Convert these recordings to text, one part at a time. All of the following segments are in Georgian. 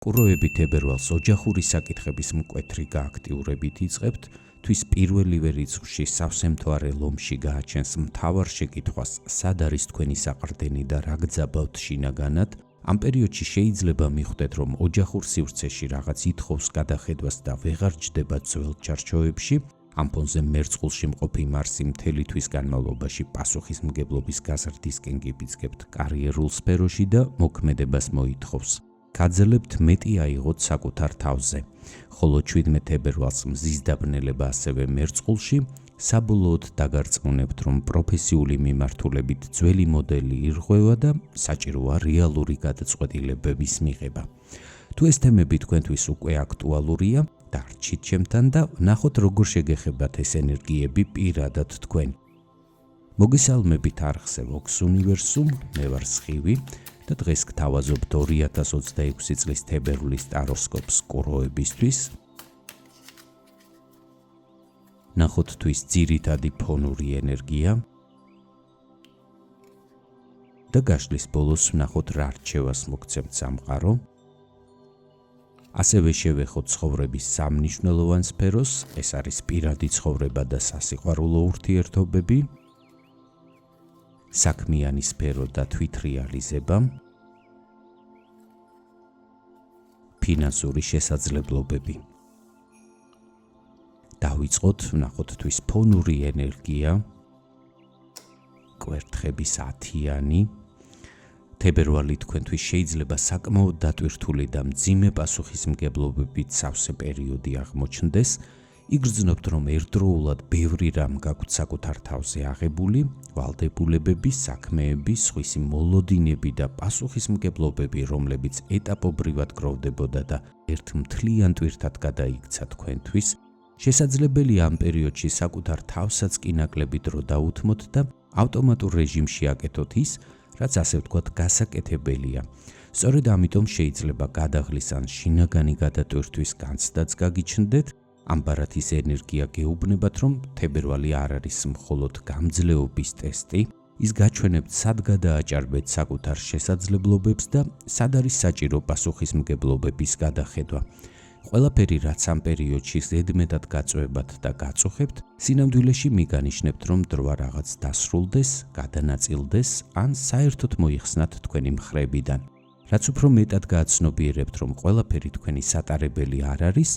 კუროები თებერვალს ოჯახური საკითხების მკვეთრი გააქტიურებით იწყებთ, თვის პირველივე რიცხვში სავსე მთვარე ლომში გააჩენს მთავარ შეკითხვას, სად არის თქვენი საყრდენი და რა გძაბავთ შინაგანად. ამ პერიოდში შეიძლება მიხვდეთ, რომ ოჯახურ სივრცეში რაღაც ითხოვს გადახედვას და ვეღარ ჯდება ძველ ჩარჩოებში. ამ ფონზე მერწყულში მყოფი მარსი მთელი თვის განმავლობაში პასუხისმგებლობის გაზრდისკენ გიფიცგებთ კარიერულ სფეროში და მოქმედებას მოითხოვს. გაძლებთ მეტი აიღოთ საკუთარ თავზე, ხოლო 17 თებერვალს მზის დაბნელება ასევე მერწყულში, საბოლოოდ დაგარწმუნებთ, რომ პროფესიული მიმართულებით ძველი მოდელი ირღვევა და საჭიროა რეალური გადაწყვეტილებების მიღება. თუ ეს თემები თქვენთვის უკვე აქტუალურია, დარჩით ჩემთან და ვნახოთ როგორ შეგეხებათ ეს ენერგიები პირადად თქვენ. მოგესალმებით არხზე Vox Universum, მე ვარ სხივი და დღეს გთავაზობ 2026 წლის თებერვლის ტაროსკოპს კუროებისთვის. ნახოთ თვის ძირითადი ფონური ენერგია და გაშლის ბოლოს ვნახოთ რა რჩევას მოგცემთ სამყარო. ასევე შევეხოთ ცხოვრების სამნიშნელოვან სფეროს, ეს არის პირადი ცხოვრება და სასიყვარულო ურთიერთობები, საქმიანი სფერო და თვითრეალიზება, ფინანსური შესაძლებლობები. დავიწყოთ, ვნახოთ თვის ფონური ენერგია, კვერთხების 10-იანი. თებერვალი თქვენთვის შეიძლება საკმაოდ დატვირთული და მძიმე პასუხისმგებლობებით სავსე პერიოდი აღმოჩნდეს. იგრძნობთ, რომ ერთდროულად ბევრი რამ გაქვთ საკუთარ თავზე აღებული, ვალდებულებები, საქმეები, სხვისი მოლოდინები და პასუხისმგებლობები, რომლებიც ეტაპობრივად გროვდებოდა და ერთ მთლიან ტვირთად გადაიქცა თქვენთვის. შესაძლებელია ამ პერიოდში საკუთარ თავსაც კი ნაკლები დრო დაუთმოთ და ავტომატურ რეჟიმში აკეთოთ ის, რაც ასე ვთქვათ გასაკეთებელია. სწორედ ამიტომ შეიძლება გადაღლის ან შინაგანი გადატვირთვის განცდაც გაგიჩნდეთ. ამ ბარათის ენერგია გეუბნებათ, რომ თებერვალი არ არის მხოლოდ გამძლეობის ტესტი, ის გაჩვენებთ, სად გადააჭარბეთ საკუთარ შესაძლებლობებს და სად არის საჭირო პასუხისმგებლობების გადახედვა. ყველაფერი, რაც ამ პერიოდში ზედმეტად გაწვევებათ და გაწუხებთ, სინამდვილეში მიგანიშნებთ, რომ დროა რაღაც დასრულდეს, გადანაწილდეს, ან საერთოდ მოიხსნათ თქვენი მხრებიდან. რაც უფრო მეტად გააცნობიერებთ, რომ ყველაფერი თქვენი სატარებელი არ არის,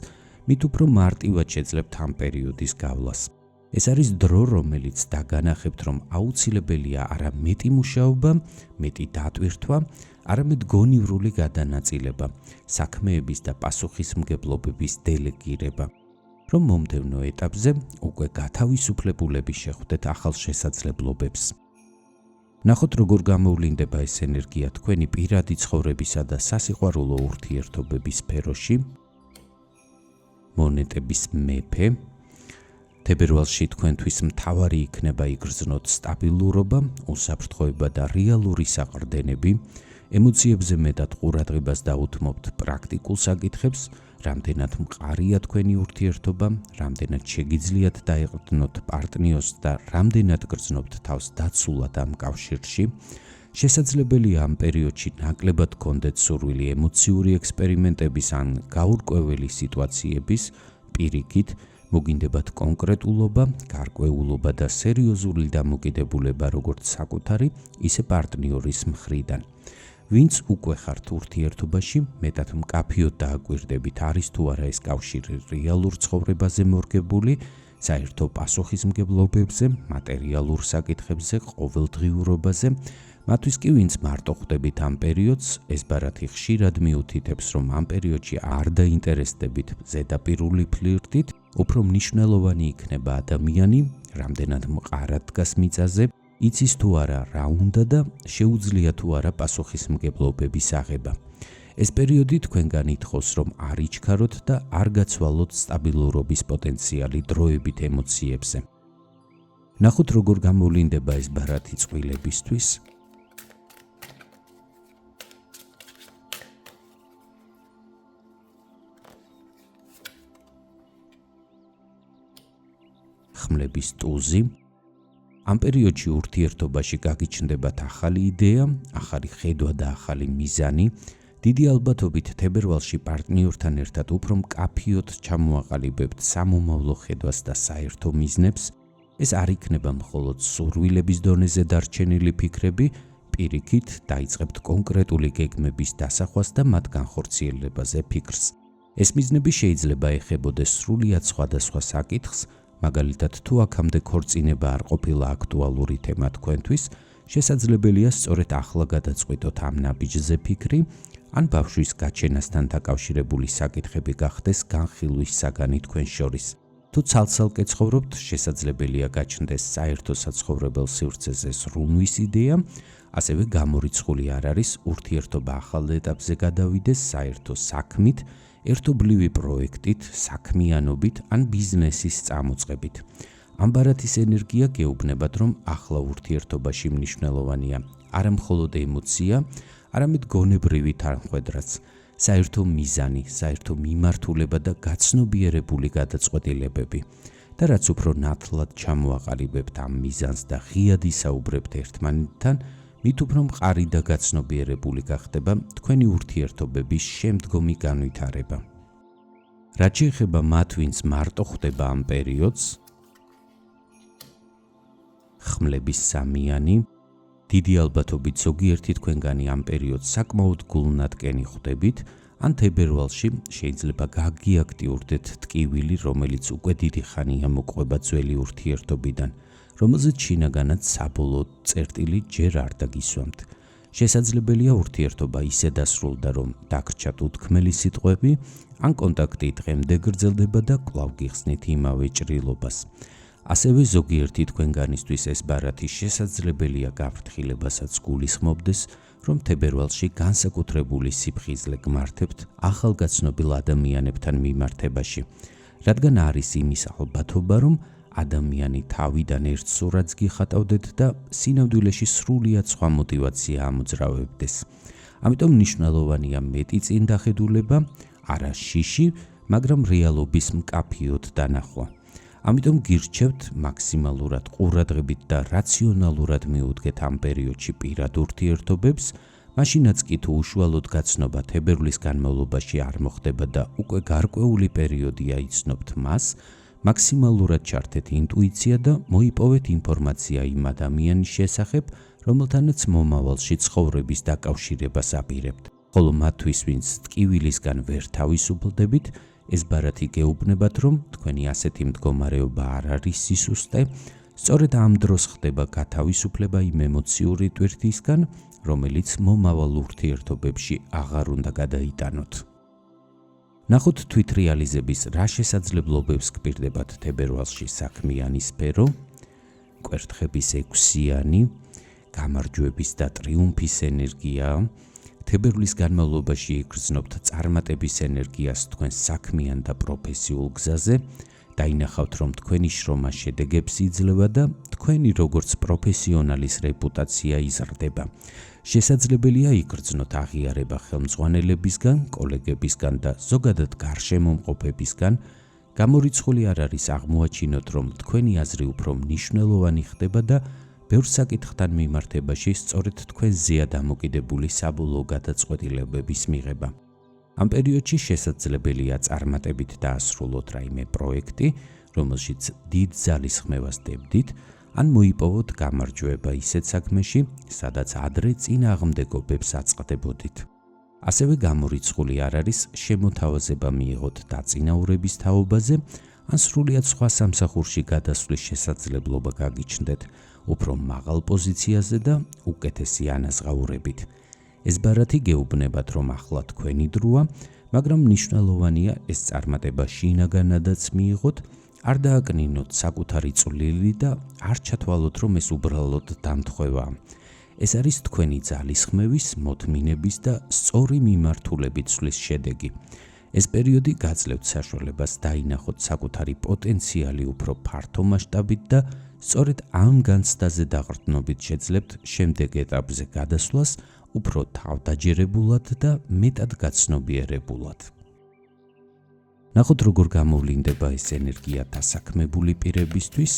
მით უფრო მარტივად შეძლებთ ამ პერიოდის გავლას. ეს არის დრო, რომელიც დაგანახებთ, რომ აუცილებელია არა მეტი მუშაობა, მეტი დატვირთვა, არამედ გონივრული გადანაწილება, საქმეების და პასუხისმგებლობების დელეგირება, რომ მომდევნო ეტაპზე უკვე გათავისუფლებულები შეხვდეთ ახალ შესაძლებლობებს. ნახოთ, როგორ გამოვლინდება ეს ენერგია თქვენი პირადი ცხოვრებისა და სასიყვარულო ურთიერთობების სფეროში. მონეტების მეფე. თებერვალში თქვენთვის მთავარი იქნება იგრძნოთ სტაბილურობა, უსაფრთხოება და რეალური საყრდენები. ემოციებზე მეტად ყურადღებას დაუთმობთ პრაქტიკულ საკითხებს, რამდენად მყარია თქვენი ურთიერთობა, რამდენად შეგიძლიათ დაეყრდნოთ პარტნიორს და რამდენად გრძნობთ თავს დაცულად ამ კავშირში. შესაძლებელია ამ პერიოდში ნაკლებად გქონდეთ სურვილი ემოციური ექსპერიმენტების ან გაურკვეველი სიტუაციების, პირიქით, მოგინდებათ კონკრეტულობა, გარკვეულობა და სერიოზული დამოკიდებულება როგორც საკუთარი, ისე პარტნიორის მხრიდან. ვინც უკვე ხართ ურთიერთობაში, მეტად მკაფიოდ დააკვირდებით, არის თუ არა ეს კავშირი რეალურ ცხოვრებაზე მორგებული, საერთო პასუხისმგებლობებზე, მატერიალურ საკითხებზე, ყოველდღიურობაზე. მათთვის კი ვინც მარტო ხვდებით ამ პერიოდს, ეს ბარათი ხშირად მიუთითებს, რომ ამ პერიოდში არ დაინტერესდებით ზედაპირული ფლირტით, უფრო მნიშვნელოვანი იქნება ადამიანი, რამდენად მყარად დგას მიწაზე, იცის თუ არა რა უნდა და შეუძლია თუ არა პასუხისმგებლობების აღება. ეს პერიოდი თქვენგან ითხოვს, რომ არ იჩქაროთ და არ გაცვალოთ სტაბილურობის პოტენციალი დროებით ემოციებზე. ნახოთ, როგორ გამოვლინდება ეს ბარათი წყვილებისთვის. ხმლების ტუზი. ამ პერიოდში ურთიერთობაში გაგიჩნდებათ ახალი იდეა, ახალი ხედვა და ახალი მიზანი. დიდი ალბათობით თებერვალში პარტნიორთან ერთად უფრო მკაფიოდ ჩამოაყალიბებთ სამომავლო ხედვას და საერთო მიზნებს. ეს არ იქნება მხოლოდ სურვილების დონეზე დარჩენილი ფიქრები, პირიქით დაიწყებთ კონკრეტული გეგმების დასახვას და მათ განხორციელებაზე ფიქრს. ეს მიზნები შეიძლება ეხებოდეს სრულიად სხვადასხვა საკითხს, მაგალითად თუ აქამდე ქორწინება არ ყოფილა აქტუალური თემა თქვენთვის, შესაძლებელია სწორედ ახლა გადაწყვიტოთ ამ ნაბიჯზე ფიქრი, ან ბავშვის გაჩენასთან დაკავშირებული საკითხები გახდეს განხილვის საგანი თქვენ შორის. თუ ცალ-ცალკე ცხოვრობთ, შესაძლებელია გაჩნდეს საერთო საცხოვრებელ სივრცეზე ზრუნვის იდეა, ასევე გამორიცხული არ არის ურთიერთობა ახალ ეტაპზე გადავიდეს საერთო საქმით, ერთობლივი პროექტით, საქმიანობით ან ბიზნესის წამოწყებით. ამ ბარათის ენერგია გეუბნებათ, რომ ახლა ურთიერთობაში მნიშვნელოვანია არა მხოლოდ ემოცია, არამედ გონებრივი თანხმედრაც, საერთო მიზანი, საერთო მიმართულება და გაცნობიერებული გადაწყვეტილებები. და რაც უფრო ნათლად ჩამოაყალიბებთ ამ მიზანს და ღიად ისაუბრებთ ერთმანეთთან, მით უფრო მყარი და გაცნობიერებული გახდება თქვენი ურთიერთობების შემდგომი განვითარება. რაც შეეხება მათ, ვინც მარტო ხვდება ამ პერიოდს, ხმლების სამიანი, დიდი ალბათობით ზოგიერთი თქვენგანი ამ პერიოდს საკმაოდ გულნატკენი ხვდებით, ან თებერვალში შეიძლება გაგიაქტიურდეთ ტკივილი, რომელიც უკვე დიდი ხანია მოყვება ძველი ურთიერთობიდან, რომელზეც შინაგანად საბოლოო წერტილი ჯერ არ დაგისვამთ. შესაძლებელია ურთიერთობა ისე დასრულდა, რომ დაგრჩათ უთქმელი სიტყვები, ან კონტაქტი დღემდე გრძელდება და კვლავ გიხსნით იმავე ჭრილობას. ასევე ზოგიერთი თქვენგანისთვის ეს ბარათი შესაძლებელია გაფრთხილებასაც გულისხმობდეს, რომ თებერვალში განსაკუთრებული სიფხიზლე გმართებთ ახალგაცნობილ ადამიანებთან მიმართებაში, რადგან არის იმის ალბათობა, რომ ადამიანი თავიდან ერთ სურათს გიხატავდეთ და სინამდვილეში სრულიად სხვა მოტივაცია ამოძრავებდეს. ამიტომ მნიშვნელოვანია მეტი წინდახედულება, არა შიში, მაგრამ რეალობის მკაფიოდ დანახვა. ამიტომ გირჩევთ მაქსიმალურად ყურადღებით და რაციონალურად მიუდგეთ ამ პერიოდში პირად ურთიერთობებს, მაშინაც კი თუ უშუალოდ გაცნობა თებერვლის განმავლობაში არ მოხდება და უკვე გარკვეული პერიოდია იცნობთ მას, მაქსიმალურად ჩართეთ ინტუიცია და მოიპოვეთ ინფორმაცია იმ ადამიანის შესახებ, რომელთანაც მომავალში ცხოვრების დაკავშირებას აპირებთ. ხოლო მათთვის, ვინც ტკივილისგან ვერ თავისუფლდებით, ეს ბარათი გეუბნებათ, რომ თქვენი ასეთი მდგომარეობა არ არის სისუსტე, სწორედ ამ დროს ხდება გათავისუფლება იმ ემოციური ტვირთისგან, რომელიც მომავალ ურთიერთობებში აღარ უნდა გადაიტანოთ. ნახოთ თვითრეალიზების რა შესაძლებლობებს გპირდებათ თებერვალში საქმიანი სფერო, კვერთხების 6-იანი, გამარჯვების და ტრიუმფის ენერგია, თებერვლის განმავლობაში იგრძნობთ წარმატების ენერგიას თქვენ საქმიან და პროფესიულ გზაზე, დაინახავთ, რომ თქვენი შრომა შედეგებს იძლევა და თქვენი როგორც პროფესიონალის რეპუტაცია იზრდება. შესაძლებელია იგრძნოთ აღიარება ხელმძღვანელებისგან, კოლეგებისგან და ზოგადად გარშემომყოფებისგან. გამორიცხული არ არის აღმოაჩინოთ, რომ თქვენი აზრი უფრო მნიშვნელოვანი ხდება და ბევრ საკითხთან მიმართებაში სწორედ თქვენზეა დამოკიდებული საბოლოო გადაწყვეტილებების მიღება. ამ პერიოდში შესაძლებელია წარმატებით დაასრულოთ რაიმე პროექტი, რომელშიც დიდ ძალისხმევას დებდით, ან მოიპოვოთ გამარჯვება ისეთ საქმეში, სადაც ადრე წინააღმდეგობებს აწყდებოდით. ასევე გამორიცხული არ არის შემოთავაზება მიიღოთ დაწინაურების თაობაზე, ან სრულიად სხვა სამსახურში გადასვლის შესაძლებლობა გაგიჩნდეთ, უფრო მაღალ პოზიციაზე და უკეთესი ანაზღაურებით. ეს ბარათი გეუბნებათ, რომ ახლა თქვენი დროა, მაგრამ მნიშვნელოვანია ეს წარმატება შინაგანადაც მიიღოთ, არ დააკნინოთ საკუთარი წვლილი და არ ჩათვალოთ, რომ ეს უბრალოდ დამთხვევაა. ეს არის თქვენი ძალისხმევის, მოთმინების და სწორი მიმართულებით ცვლის შედეგი. ეს პერიოდი გაძლევთ საშუალებას დაინახოთ საკუთარი პოტენციალი უფრო ფართო მასშტაბით და სწორედ ამ განცდაზე დაყრდნობით შეძლებთ შემდეგ ეტაპზე გადასვლას უფრო თავდაჯერებულად და მეტად გაცნობიერებულად. ნახოთ, როგორ გამოვლინდება ეს ენერგია დასაქმებული პირებისთვის.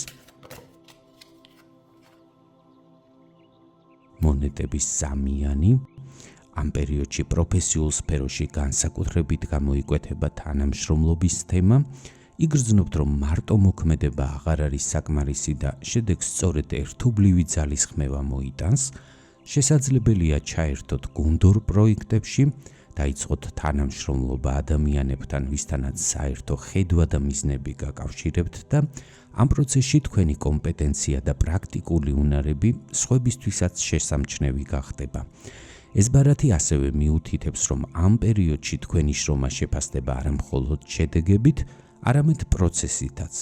მონეტების სამიანი, ამ პერიოდში პროფესიულ სფეროში განსაკუთრებით გამოიკვეთება თანამშრომლობის თემა, იგრძნობთ, რომ მარტო მოქმედება აღარ არის საკმარისი და შედეგს სწორედ ერთობლივი ძალისხმევა მოიტანს, შესაძლებელია ჩაერთოთ გუნდურ პროექტებში, დაიწყოთ თანამშრომლობა ადამიანებთან, ვისთანაც საერთო ხედვა და მიზნები გაკავშირებთ და ამ პროცესში თქვენი კომპეტენცია და პრაქტიკული უნარები სხვებისთვისაც შესამჩნევი გახდება. ეს ბარათი ასევე მიუთითებს, რომ ამ პერიოდში თქვენი შრომა შეფასდება არა მხოლოდ შედეგებით, არამედ პროცესითაც.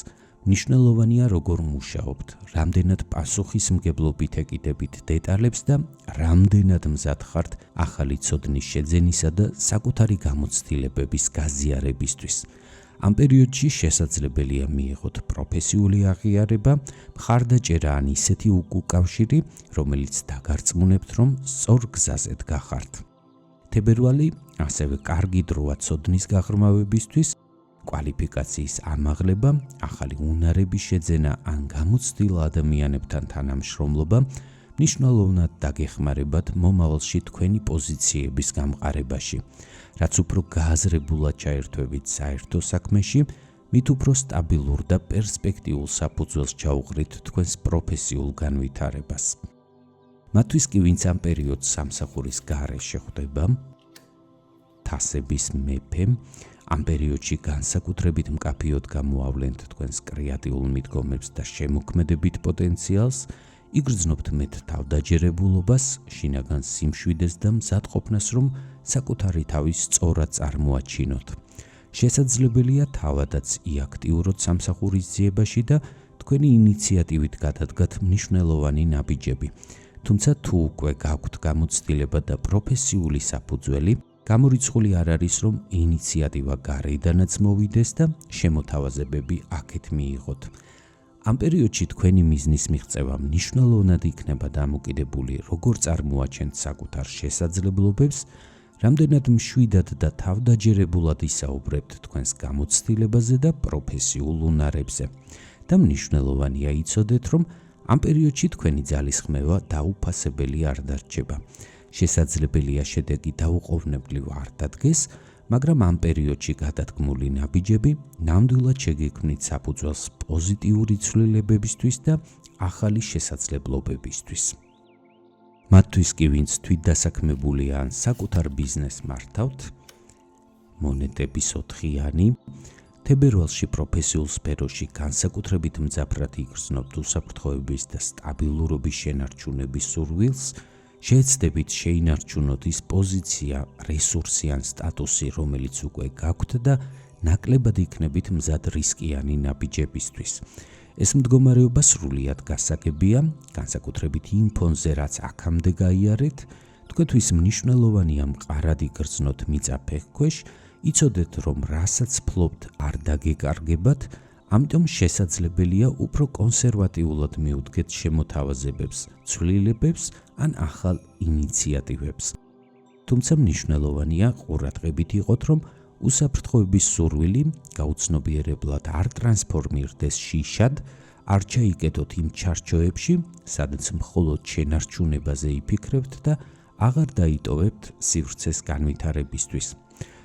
მნიშვნელოვანია, როგორ მუშაობთ, რამდენად პასუხისმგებლობით ეკიდებით დეტალებს და რამდენად მზად ხართ ახალი ცოდნის შეძენისა და საკუთარი გამოცდილებების გაზიარებისთვის. ამ პერიოდში შესაძლებელია მიიღოთ პროფესიული აღიარება, მხარდაჭერა ან ისეთი უკავშირი, რომელიც დაგარწმუნებთ, რომ სწორ გზაზეთ გახართ. თებერვალი ასევე კარგი დროა ცოდნის გაღრმავებისთვის, კვალიფიკაციის ამაღლება, ახალი უნარების შეძენა ან გამოცდილ ადამიანებთან თანამშრომლობა მნიშვნელოვნად დაგეხმარებათ მომავალში თქვენი პოზიციების გამყარებაში. რაც უფრო გააზრებულად ჩაერთვებით საერთო საქმეში, მით უფრო სტაბილურ და პერსპექტიულ საფუძველს ჩაუყრით თქვენს პროფესიულ განვითარებას. მათთვის კი, ვინც ამ პერიოდს სამსახურის გარეშე ხვდება, თასების მეფე, ამ პერიოდში განსაკუთრებით მკაფიოდ გამოავლენთ თქვენს კრეატიულ მიდგომებს და შემოქმედებით პოტენციალს, იგრძნობთ მეტ თავდაჯერებულობას, შინაგან სიმშვიდეს და მზადყოფნას, რომ საკუთარი თავის სწორად წარმოაჩინოთ. შესაძლებელია თავადაც იაქტიუროთ სამსახურის ძიებაში და თქვენი ინიციატივით გადადგათ მნიშვნელოვანი ნაბიჯები. თუმცა თუ უკვე გაქვთ გამოცდილება და პროფესიული საფუძველი, გამორიცხული არ არის, რომ ინიციატივა გარედანაც მოვიდეს და შემოთავაზებები აქეთ მიიღოთ. ამ პერიოდში თქვენი მიზნის მიღწევა მნიშვნელოვნად იქნება დამოკიდებული, როგორ წარმოაჩენთ საკუთარ შესაძლებლობებს, რამდენად მშვიდად და თავდაჯერებულად ისაუბრებთ თქვენს გამოცდილებაზე და პროფესიულ უნარებზე. და მნიშვნელოვანია იცოდეთ, რომ ამ პერიოდში თქვენი ძალისხმევა დაუფასებელი არ დარჩება. შესაძლებელია შედეგი დაუყოვნებლივ არ დადგეს, მაგრამ ამ პერიოდში გადადგმული ნაბიჯები ნამდვილად შეგექმნით საფუძველს პოზიტიური ცვლილებებისთვის და ახალი შესაძლებლობებისთვის. მათთვის კი, ვინც თვითდასაქმებულია ან საკუთარ ბიზნესს მართავთ, მონეტების 4-იანი, თებერვალში პროფესიულ სფეროში განსაკუთრებით მძაფრად იგრძნობთ უსაფრთხოების და სტაბილურობის შენარჩუნების სურვილს, შეეცდებით შეინარჩუნოთ ის პოზიცია, რესურსი ან სტატუსი, რომელიც უკვე გაქვთ და ნაკლებად იქნებით მზად რისკიანი ნაბიჯებისთვის. ეს მდგომარეობა სრულიად გასაგებია, განსაკუთრებით იმ ფონზე, რაც აქამდე გაიარეთ, თქვენთვის მნიშვნელოვანია მყარად იგრძნოთ მიწა ფეხქვეშ, იცოდეთ, რომ რასაც ფლობთ არ დაგეკარგებათ, ამიტომ შესაძლებელია უფრო კონსერვატიულად მიუდგეთ შემოთავაზებებს, ცვლილებებს ან ახალ ინიციატივებს. თუმცა მნიშვნელოვანია ყურადღებით იყოთ, რომ უსაფრთხოების სურვილი გაუცნობიერებლად არ ტრანსფორმირდეს შიშად, არ ჩაიკეტოთ იმ ჩარჩოებში, სადაც მხოლოდ შენარჩუნებაზე იფიქრებთ და აღარ დაიტოვებთ სივრცეს განვითარებისთვის.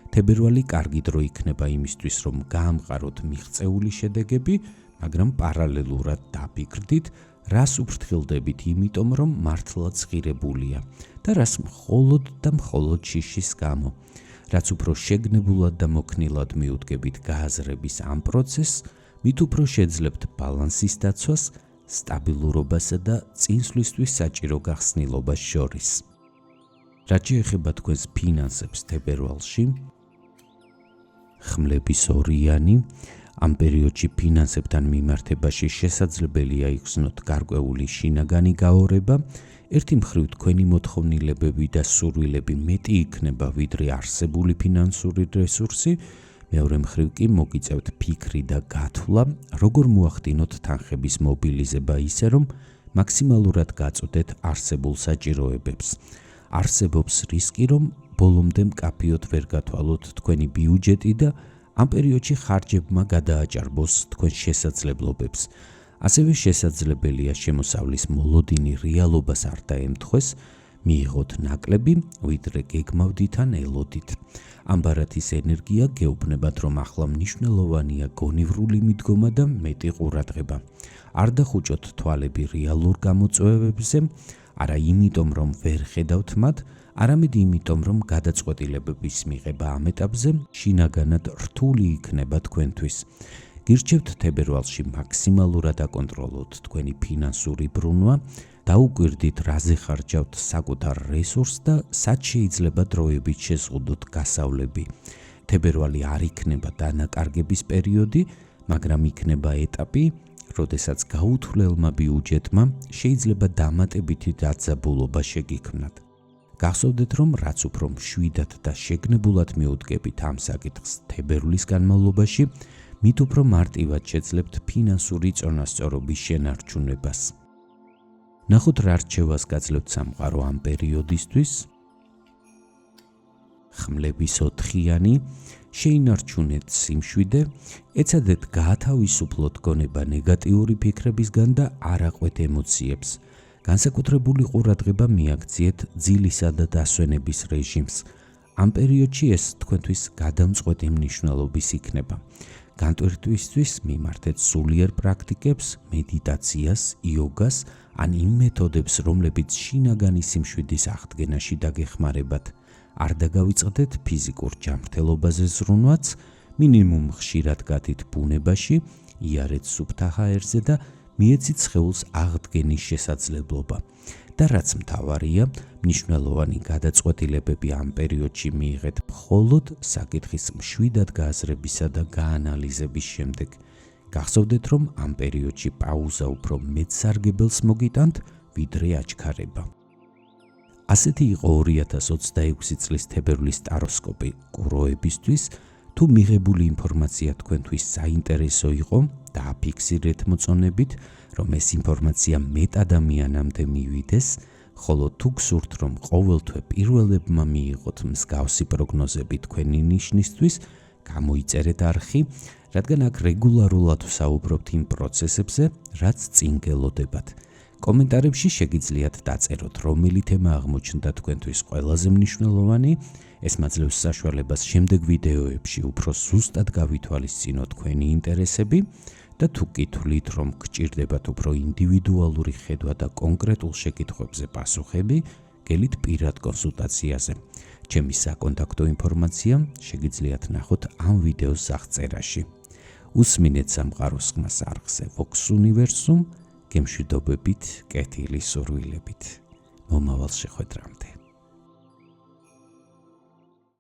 თებერვალი კარგი დრო იქნება იმისთვის, რომ გაამყაროთ მიღწეული შედეგები, მაგრამ პარალელურად დაფიქრდით, რას უფრთხილდებით იმიტომ, რომ მართლაც ღირებულია და რას მხოლოდ და მხოლოდ შიშის გამო. რაც უფრო შეგნებულად და მოქნილად მიუდგებით გააზრების ამ პროცესს, მით უფრო შეძლებთ ბალანსის დაცვას, სტაბილურობასა და წინსვლისთვის საჭირო გახსნილობას შორის. რაც შეეხება თქვენს ფინანსებს თებერვალში, ხმლების 2-იანი, ამ პერიოდში ფინანსებთან მიმართებაში შესაძლებელია იგრძნოთ გარკვეული შინაგანი გაორება, ერთი მხრივ თქვენი მოთხოვნილებები და სურვილები მეტი იქნება, ვიდრე არსებული ფინანსური რესურსი, მეორე მხრივ კი მოგიწევთ ფიქრი და გათვლა, როგორ მოახდინოთ თანხების მობილიზება ისე, რომ მაქსიმალურად გაწოდეთ არსებულ საჭიროებებს. არსებობს რისკი, რომ ბოლომდე მკაფიოდ ვერ გათვალოთ თქვენი ბიუჯეტი და ამ პერიოდში ხარჯებმა გადააჭარბოს თქვენ შესაძლებლობებს. ასევე შესაძლებელია შემოსავლის მოლოდინი რეალობას არ დაემთხვეს, მიიღოთ ნაკლები, ვიდრე გეგმავდით ან ელოდით. ამ ბარათის ენერგია გეუბნებათ, რომ ახლა მნიშვნელოვანია გონივრული მიდგომა და მეტი ყურადღება. არ დახუჭოთ თვალები რეალურ გამოწვევებზე, არა იმიტომ, რომ ვერ ხედავთ მათ, არამედ იმიტომ, რომ გადაწყვეტილებების მიღება ამ ეტაპზე შინაგანად რთული იქნება თქვენთვის. გირჩევთ თებერვალში მაქსიმალურად აკონტროლოთ თქვენი ფინანსური ბრუნვა, დაუკვირდით რაზე ხარჯავთ საკუთარ რესურსს და სად შეიძლება დროებით შეზღუდოთ გასავლები. თებერვალი არ იქნება დანაკარგების პერიოდი, მაგრამ იქნება ეტაპი, როდესაც გაუთვლელმა ბიუჯეტმა შეიძლება დამატებითი დაძაბულობა შეგიქმნათ. გახსოვდეთ, რომ რაც უფრო მშვიდად და შეგნებულად მიუდგებით ამ საკითხს თებერვლის განმავლობაში, მით უფრო მარტივად შეძლებთ ფინანსური წონასწორობის შენარჩუნებას. ნახოთ რა რჩევას გაძლევთ სამყარო ამ პერიოდისთვის. ხმლების 4-იანი, შეინარჩუნეთ სიმშვიდე, ეცადეთ გაათავისუფლოთ გონება ნეგატიური ფიქრებისგან და არ აყვეთ ემოციებს. განსაკუთრებული ყურადღება მიაქციეთ ძილისა და დასვენების რეჟიმს. ამ პერიოდში ეს თქვენთვის გადამწყვეტი მნიშვნელობის იქნება. განტვირთვისთვის მიმართეთ სულიერ პრაქტიკებს, მედიტაციას, იოგას ან იმ მეთოდებს, რომლებიც შინაგანი სიმშვიდის აღდგენაში დაგეხმარებათ. არ დაგავიწყდეთ ფიზიკურ ჯანმრთელობაზე ზრუნვაც, მინიმუმ ხშირად გათით ბუნებაში, იარეთ სუფთა ჰაერზე და მიეცით სხეულს აღდგენის შესაძლებლობა. და რაც მთავარია, მნიშვნელოვანი გადაწყვეტილებები ამ პერიოდში მიიღეთ მხოლოდ საკითხის მშვიდად გააზრებისა და გაანალიზების შემდეგ. გახსოვდეთ, რომ ამ პერიოდში პაუზა უფრო მეტსარგებელს მოგიტანთ, ვიდრე აჩქარება. ასეთი იყო 2026 წლის თებერვლის ტაროსკოპი კუროებისთვის. თუ მიღებული ინფორმაცია თქვენთვის საინტერესო იყო, დააფიქსირეთ მოწონებით, რომ ეს ინფორმაცია მეტ ადამიანამდე მივიდეს, ხოლო თუ გსურთ, რომ ყოველთვე პირველებმა მიიღოთ მსგავსი პროგნოზები თქვენი ნიშნისთვის, გამოიწერეთ არხი, რადგან აქ რეგულარულად ვსაუბრობთ იმ პროცესებზე, რაც წინ გელოდებათ. კომენტარებში შეგიძლიათ დაწეროთ, რომელი თემა აღმოჩნდა თქვენთვის ყველაზე მნიშვნელოვანი. ეს მაძლევს საშუალებას შემდეგ ვიდეოებში უფრო ზუსტად გავითვალისწინოთ თქვენი ინტერესები და თუ გითვლით, რომ გჭირდებათ უფრო ინდივიდუალური ხედვა და კონკრეტულ შეკითხვებზე პასუხები, გელით პირად კონსულტაციაზე. ჩემი საკონტაქტო ინფორმაცია შეგიძლიათ ნახოთ ამ ვიდეოს აღწერაში. უსმინეთ სამყაროს ხმას არხზე Vox Universum, გემშვიდობებით, კეთილი სურვილებით. მომავალ შეხვედრამდე.